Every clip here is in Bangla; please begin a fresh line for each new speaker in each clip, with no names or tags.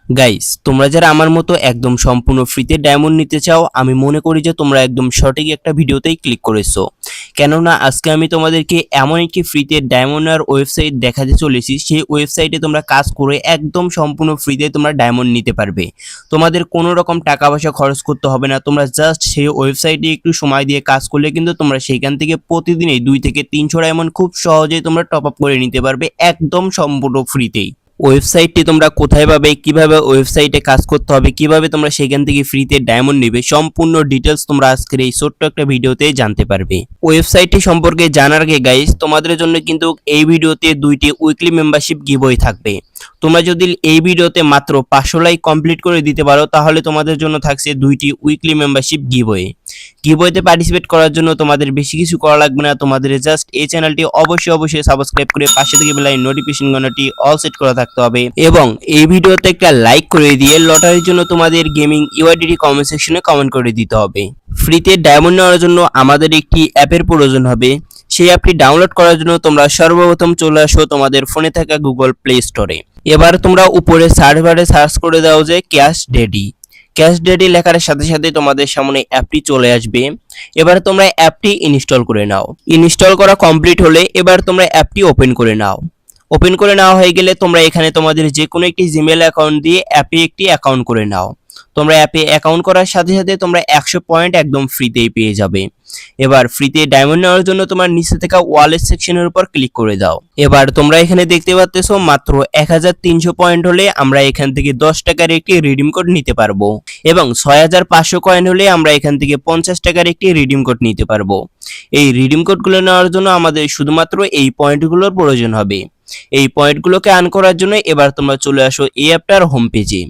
গাইস, তোমরা যারা আমার মতো একদম সম্পূর্ণ ফ্রিতে ডায়মন্ড নিতে চাও, আমি মনে করি যে তোমরা একদম সঠিক একটা ভিডিওতেই ক্লিক করেছো। কেননা আজকে আমি তোমাদেরকে এমন একটি ফ্রিতে ডায়মন্ড আর ওয়েবসাইট দেখাতে চলেছি, সেই ওয়েবসাইটে তোমরা কাজ করে একদম সম্পূর্ণ ফ্রিতে তোমরা ডায়মন্ড নিতে পারবে। তোমাদের কোনো রকম টাকা পয়সা খরচ করতে হবে না, তোমরা জাস্ট সেই ওয়েবসাইটে একটু সময় দিয়ে কাজ করলে কিন্তু তোমরা সেখান থেকে প্রতিদিনই 2 থেকে 300 ডায়মন্ড খুব সহজেই তোমরা টপ আপ করে নিতে পারবে একদম সম্পূর্ণ ফ্রিতেই। ওয়েবসাইটটি তোমরা কোথায় পাবে, কিভাবে ওয়েবসাইটে কাজ করতে হবে, কিভাবে তোমরা সেখান থেকে ফ্রিতে ডায়মন্ড নেবে, সম্পূর্ণ ডিটেলস তোমরা আজকের এই ছোট্ট একটা ভিডিওতে জানতে পারবে। ওয়েবসাইটটি সম্পর্কে জানার আগে গাইস, তোমাদের জন্য কিন্তু এই ভিডিওতে 2টি উইকলি মেম্বারশিপ গিভওয়ে থাকবে। তোমরা যদি এই ভিডিওতে মাত্র 500 লাইক কমপ্লিট করে দিতে পারো, তাহলে তোমাদের জন্য থাকছে 2টি উইকলি মেম্বারশিপ গিভওয়ে। গিভওয়েতে পার্টিসিপেট করার জন্য তোমাদের বেশি কিছু করা লাগবে না, তোমাদের জাস্ট এই চ্যানেলটি অবশ্যই সাবস্ক্রাইব করে পাশে থেকে বেল আইকন নোটিফিকেশন ঘন্টাটি অল সেট করা থাকতে হবে এবং এই ভিডিওতে একটা লাইক করে দিয়ে লটারির জন্য তোমাদের গেমিং ইউআইডি কমেন্ট সেকশনে কমেন্ট করে দিতে হবে। ফ্রিতে ডায়মন্ড নেওয়ার জন্য আমাদের একটি অ্যাপের প্রয়োজন হবে। সেই অ্যাপটি ডাউনলোড করার জন্য তোমরা সর্বপ্রথম চলে আসো তোমাদের ফোনে থাকা গুগল প্লে স্টোরে। এবার তোমরা উপরে সার্চ বারে সার্চ করে দাও যে ক্যাশ ডেডি। ক্যাশ ডেডি লেখার সাথে সাথে তোমাদের সামনে অ্যাপটি চলে আসবে। এবার তোমরা অ্যাপটি ইনস্টল করে নাও। ইনস্টল করা কমপ্লিট হলে এবার তোমরা অ্যাপটি ওপেন করে নাও। ওপেন করে নেওয়া হয়ে গেলে তোমরা এখানে তোমাদের যে কোনো একটি জিমেল অ্যাকাউন্ট দিয়ে অ্যাপে একটি অ্যাকাউন্ট করে নাও। তোমরা অ্যাপে অ্যাকাউন্ট করার সাথে সাথে তোমরা 100 পয়েন্ট একদম ফ্রিতেই পেয়ে যাবে। এবার ফ্রিতে ডায়মন্ড নেওয়ার জন্য তোমার নিচে থাকা ওয়ালেট সেকশনের উপর ক্লিক করে দাও। এবার তোমরা এখানে দেখতে পাচ্ছো মাত্র 1300 পয়েন্ট হলে আমরা এখান থেকে 10 টাকার একটি রিডিম কোড নিতে পারবো এবং 6500 কয়েন হলে আমরা এখান থেকে 50 টাকার একটি রিডিম কোড নিতে পারবো। এই রিডিম কোডগুলো নেওয়ার জন্য আমাদের শুধুমাত্র এই পয়েন্টগুলোর প্রয়োজন হবে। এই পয়েন্টগুলোকে আর্ন করার জন্য এবার তোমরা চলে আসো এই অ্যাপটার হোম পেজে।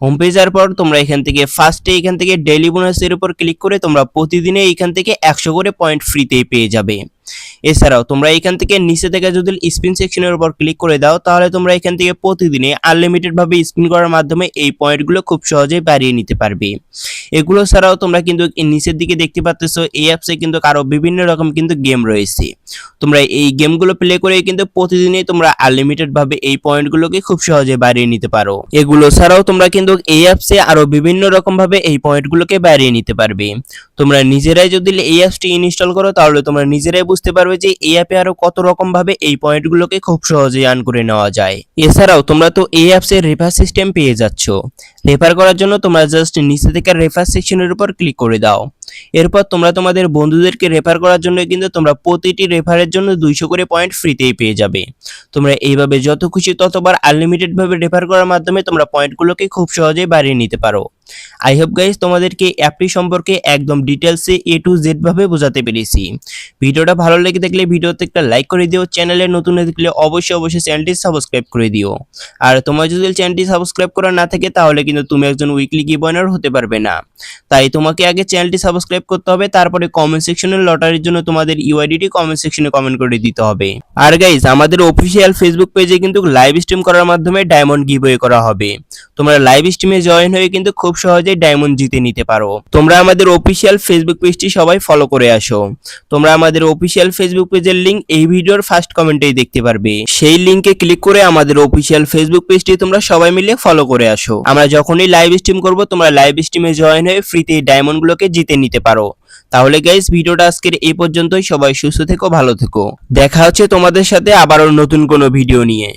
হোম পেজ যাওয়ার পর তোমরা এখান থেকে ফার্স্টে এখান থেকে ডেইলি বোনাসের উপর ক্লিক করে তোমরা প্রতিদিনে এখান থেকে 100 করে পয়েন্ট ফ্রিতেই পেয়ে যাবে। এছাড়াও তোমরা এখান থেকে নিচে থেকে যদি স্পিন সেকশনের উপর ক্লিক করে দাও, তাহলে তোমরা এখান থেকে প্রতিদিনে আনলিমিটেড ভাবে স্পিন করার মাধ্যমে এই পয়েন্টগুলো খুব সহজেই বাড়িয়ে নিতে পারবে। এগুলো ছাড়াও তোমরা কিন্তু নিচের দিকে দেখতে পাচ্ছো এই অ্যাপসে কিন্তু আরো বিভিন্ন রকম কিন্তু গেম রয়েছে। তোমরা এই গেমগুলো প্লে করে কিন্তু প্রতিদিনই তোমরা আনলিমিটেড ভাবে এই পয়েন্টগুলোকে খুব সহজে বাড়িয়ে নিতে পারো। এগুলো ছাড়াও তোমরা কিন্তু এই অ্যাপসে আরো বিভিন্ন রকম ভাবে এই পয়েন্টগুলোকে বাড়িয়ে নিতে পারবে। তোমরা নিজেরাই যদি এই অ্যাপসটি ইনস্টল করো, তাহলে তোমরা নিজেরাই বুঝতে পারবে যে এই অ্যাপে আরো কত রকম ভাবে এই পয়েন্টগুলোকে খুব সহজেই আর্ন করে নেওয়া যায়। এছাড়াও তোমরা তো এই অ্যাপসের রেফার সিস্টেম পেয়ে যাচ্ছ। রেফার করার জন্য তোমরা জাস্ট নিচে থেকে রেফার সেকশনের উপর ক্লিক করে দাও। এরপর তোমরা তোমাদের বন্ধুদেরকে রেফার করার জন্য কিন্তু তোমরা প্রতিটি রেফারের জন্য 200 করে পয়েন্ট ফ্রিতেই পেয়ে যাবে। তোমরা এইভাবে যত খুশি ততবার আনলিমিটেড ভাবে রেফার করার মাধ্যমে তোমরা পয়েন্টগুলোকে খুব সহজেই বাড়িয়ে নিতে পারো। আই হোপ গাইস, তোমাদেরকে অ্যাপটি সম্পর্কে একদম ডিটেলসে A to Z ভাবে বোঝাতে পেরেছি। ভিডিওটা ভালো লেগে থাকলে ভিডিওতে একটা লাইক করে দিও। চ্যানেলে নতুন হয়ে থাকলে অবশ্যই চ্যানেলটি সাবস্ক্রাইব করে দিও। আর তোমার যদি চ্যানেলটি সাবস্ক্রাইব করা না থাকে, তাহলে কিন্তু তুমি একজন উইকলি গিভওয়ার হতে পারবে না। তাই তোমাকে আগে চ্যানেলটি সাবস্ক্রাইব করতে হবে, তারপরে কমেন্ট সেকশনে লটারির জন্য তোমাদের ইউআইডিটি কমেন্ট সেকশনে কমেন্ট করে দিতে হবে। আর গাইস, আমাদের অফিসিয়াল ফেসবুক পেজে কিন্তু লাইভ স্ট্রিম করার মাধ্যমে ডায়মন্ড গিভওয়ে করা হবে। তোমরা লাইভ স্ট্রিমে জয়েন হয়ে কিন্তু খুব সহজেই ডায়মন্ড জিতে নিতে পারো। তোমরা আমাদের অফিসিয়াল ফেসবুক পেজটি সবাই ফলো করে আসো। তোমরা আমাদের অফিসিয়াল ফেসবুক পেজের লিংক এই ভিডিওর ফার্স্ট কমেন্টেই দেখতে পারবে। সেই লিংকে ক্লিক করে আমাদের অফিসিয়াল ফেসবুক পেজটি তোমরা সবাই মিলে ফলো করে আসো। আমরা যখনই লাইভ স্ট্রিম করব, তোমরা লাইভ স্ট্রিমে জয়েন হয়ে ফ্রিতে ডায়মন্ডগুলোকে জিতে নিতে পারো। তাহলে গাইস, ভিডিওটা আজকের এই পর্যন্তই। সবাই সুস্থ থেকো, ভালো থেকো। দেখা হচ্ছে তোমাদের সাথে আবারও নতুন কোনো ভিডিও নিয়ে।